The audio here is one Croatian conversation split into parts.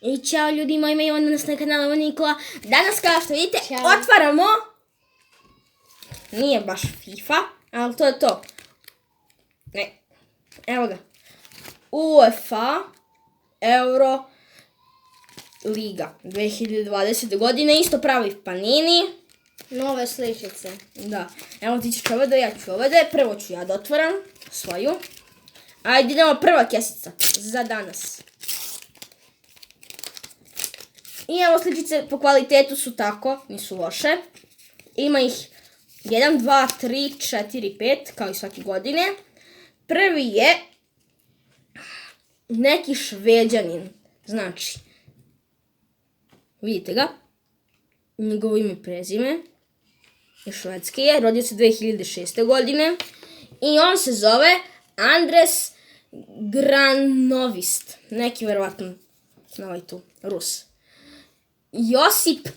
I ćao ljudi moji, imaju nas na kanalu Ovo Nikola. Danas kao što vidite Ćao. otvaramo, nije baš FIFA, ali to je to. Ne, evo ga. UEFA Euro Liga 2020. godine, isto pravi Panini. Nove sličice. Da, evo ti ćeš ovdje, ja ću ovdje, prvo ću ja da otvaram svoju. Ajde idemo, prva kesica za danas. I evo sličice po kvalitetu su tako, nisu loše. Ima ih 1, 2, 3, 4, 5, kao i svake godine. Prvi je neki Šveđanin, znači, vidite ga, njegovo ime i prezime, iz Švedske je, rodio se 2006. godine i on se zove Andres Granovist, neki verovatno ovaj tu, Rus. Josip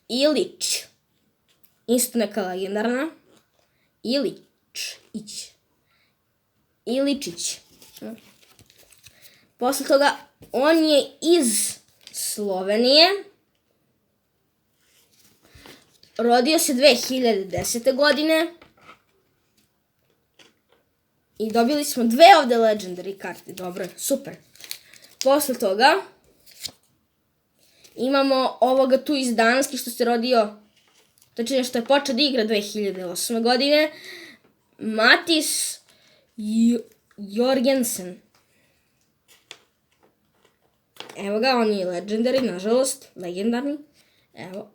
Ilić, isto neka legendarna, Iličić. Posle toga, on je iz Slovenije, rodio se 2010. godine i dobili smo dve ovde legendary karte, dobro, super. Posle toga, imamo ovoga tu iz Danske što se rodio, točnije što je počeo da igra 2008. godine, Matis Jorgensen. Evo ga, on je legendary, nažalost, legendarni. Evo,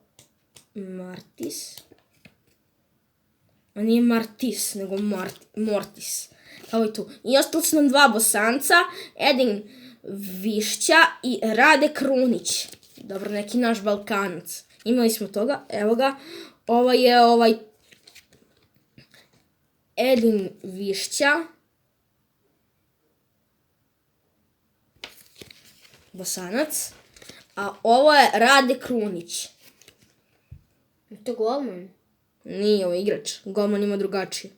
Martis. On nije Martis, nego Mortis. Kao i tu. I ostali su nam dva Bosanca, Edin Višća i Rade Krunić. Dobro, neki naš Balkanac. Imali smo toga, evo ga. Ovo je Edin Višća. Bosanac. A ovo je Rade Krunić. Je to golman? Nije ovo igrač. Golman ima drugačije.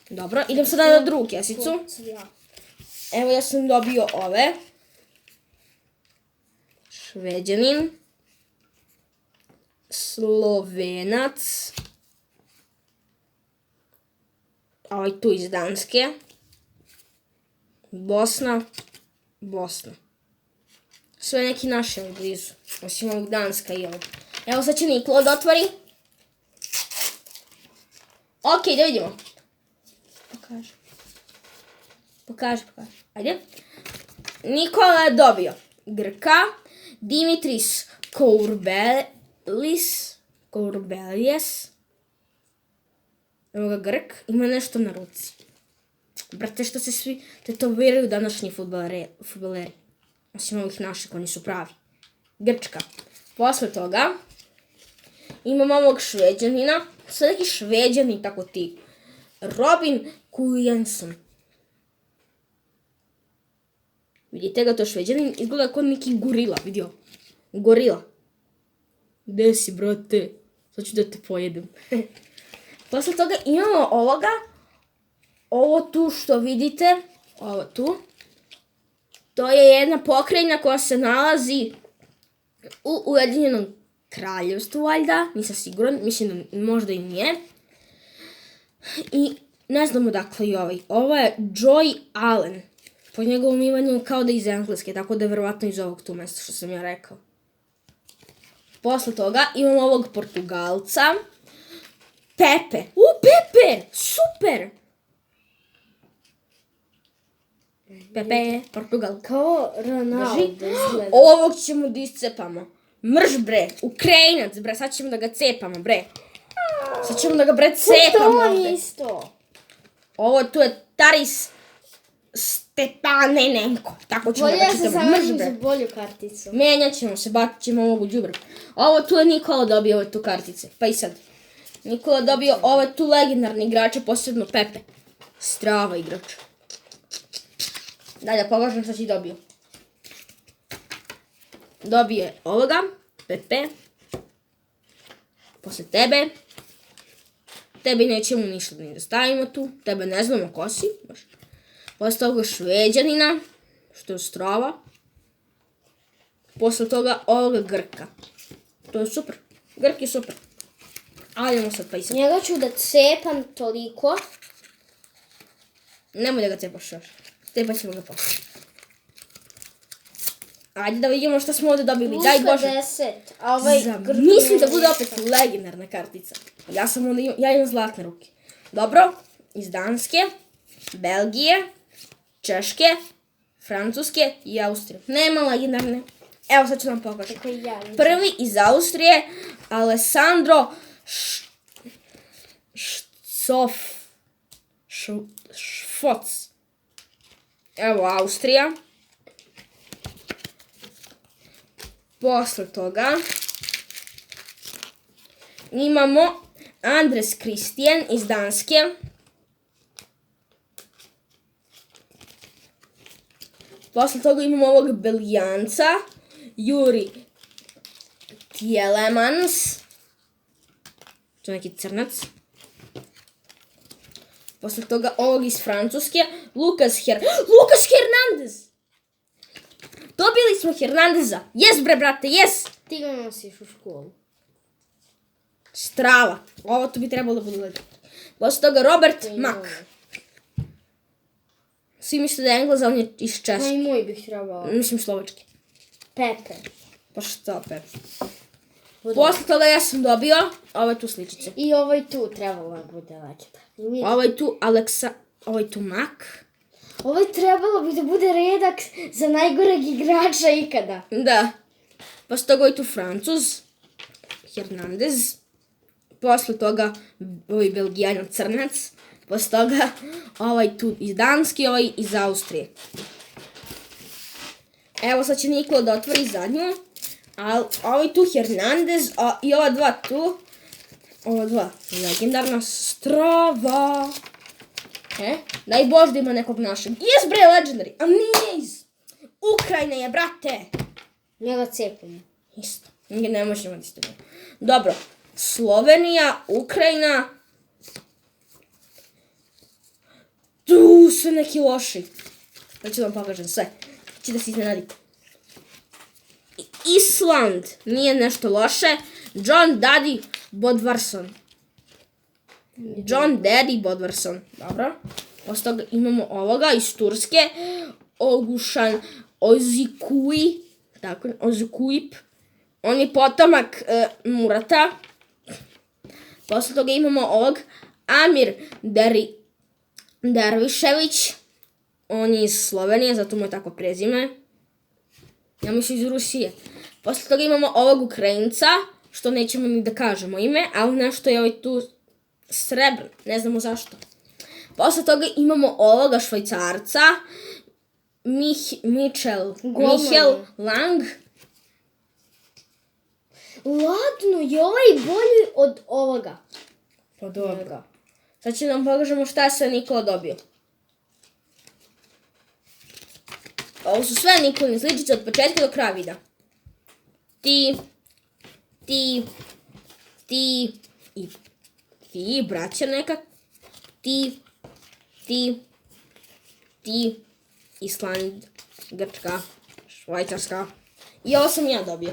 Dobro, idem sada na drugu kesicu. Evo ja sam dobio ove. Šveđanin. Slovenac. Ovaj tu iz Danske. Bosna. Sve neki naši ovdje blizu. Osim ovog Danska i ovog. Evo sad će Nikola da otvori. Ok, da vidimo. Pokaži. Ajde. Nikola je dobio Grka, Dimitris Kourbelijes. Evo ga Grk, ima nešto na ruci. Brate, što se svi tetoviraju današnji fudbaleri. Osim ovih naših, oni su pravi. Grčka. Posle toga imamo ovog Šveđanina. Sve neki Šveđani, tako ti. Robin Kujenson. Vidite ga, to Šveđanin izgleda kao neki gorila, vidio? Gorila. Gde si, brate? Sad ću da te pojedem. Posle toga imamo ovoga. Ovo tu što vidite. Ovo tu. To je jedna pokrajina koja se nalazi u Ujedinjenom Kraljevstvu, valjda. Nisam siguran, mislim da možda i nije. I ne znam odakle je ovaj. Ovo je Joy Allen. Po njegovom imenu kao da iz Engleske, tako da je verovatno iz ovog tu mesta što sam ja rekao. Posle toga imamo ovog Portugalca. Pepe. Pepe! Super! Pepe, Portugal. Kao Ronaldo izgleda. Ovog ćemo da iscepamo. Mrš bre, Ukrajinac bre, sad ćemo da ga cepamo bre. Sad ćemo da ga bre cepamo To ovde. je isto. Ovo tu je Taris Stepanenko. Tako ćemo da Bolje ga se čitamo. Mrš zamenim za bre. bolju karticu. Menjat ćemo se, bacit ćemo ovog u đubre. Ovo tu je Nikola dobio ove tu kartice. Pa i sad. Nikola dobio ove tu legendarne igrače, posebno Pepe. Strava igrač. Dalje, pogledam što si dobio. Dobije ovoga, Pepe. Posle tebe. Tebi nećemo ništa ni da stavimo tu. Tebe ne znamo ko si. Posle toga Šveđanina, što je Strava. Posle toga ovoga Grka. To je super. Grk je super. Ajdemo sad pa i sad. Njega ću da cepam toliko. Nemoj da ga cepaš još. Cepat ćemo ga posle. Ajde da vidimo šta smo ovdje dobili. Plus Daj Bože. 50. A ovaj Grk Mislim da nema bude ništa. opet legendarna kartica. Ja imam zlatne ruke. Dobro. Iz Danske, Belgije, Češke, Francuske i Austrije. Nema legendarne. Evo sad ću vam pokažem. Tako i ja. Prvi iz Austrije, Alessandro Šfoc. Evo Austrija. Posle toga imamo Andres Christian iz Danske. Posle toga imamo ovog Belgijanca, Juri Tielemans. To je neki crnac. Posle toga ovog iz Francuske, Lucas Hernandez! Dobili smo Hernandeza. Jes bre, brate, jes! Ti ga nosiš u školu. Strava. Ovo tu bi trebalo da bude lepo. Posle toga Robert Mak. Svi misle da je Englez, a on je iz Pa Češke. i moj bih trebao. Mislim slovački. Pepe. Pa šta, Pep? Posle toga ja sam dobio ove tu sličice. I ovaj tu trebalo da bude legenda. Ovaj tu Mak. Ovaj trebalo bi da bude redak za najgoreg igrača ikada. Da. Posle toga ovaj tu Francuz. Hernandez. Posle toga ovaj Belgijan crnac. Posle toga ovaj tu iz Danske, ovaj iz Austrije. Evo sad će Nikola da otvori zadnju. A ovaj tu Hernandez i ova dva tu. Ova dva legendarna strava. Daj Bož da ima nekog našeg. Jes bre, legendary. A nije iz Ukrajine je, brate. Njega cepamo. Isto. Ne možemo da isto. Dobro. Slovenija, Ukrajina. Tu su neki loši. Da ću vam pokažem sve. Či da se iznenadite. Island. Nije nešto loše. John Daddy Bodvarsson. Dobro. Posle toga imamo ovoga iz Turske. Ogušan Ozikui. Tako, Ozikuip. On je potomak Murata. Posle toga imamo ovog Amir Dervišević. On je iz Slovenije, zato mu je tako prezime. Ja mislim iz Rusije. Posle toga imamo ovog Ukrajinca, što nećemo ni da kažemo ime, ali nešto je ovaj tu srebr, ne znamo zašto. Posle toga imamo ovoga Švajcarca, Michel Lang. Ladno, je ovaj bolji od ovoga. Pa dobro. Sad ću nam pokažemo šta je sve Nikola dobio. Ovo su sve Nikolini sličice od početka do kraja videa. Ti, i ti, braća neka. Ti, Island, Grčka, Švajcarska. I ovo sam ja dobio.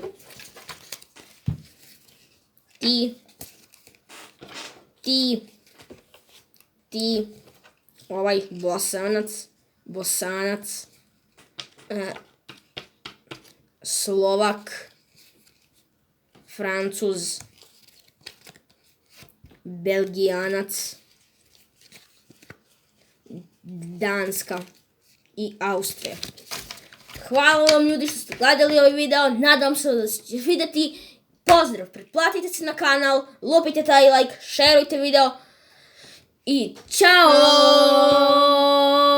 Ti, ovaj Bosanac, Slovak, Francuz, Belgijanac, Danska i Austrija. Hvala vam ljudi što ste gledali ovaj video, nadam se da ćete vidjeti. Pozdrav, pretplatite se na kanal, lupite taj like, šerujte video i ćao!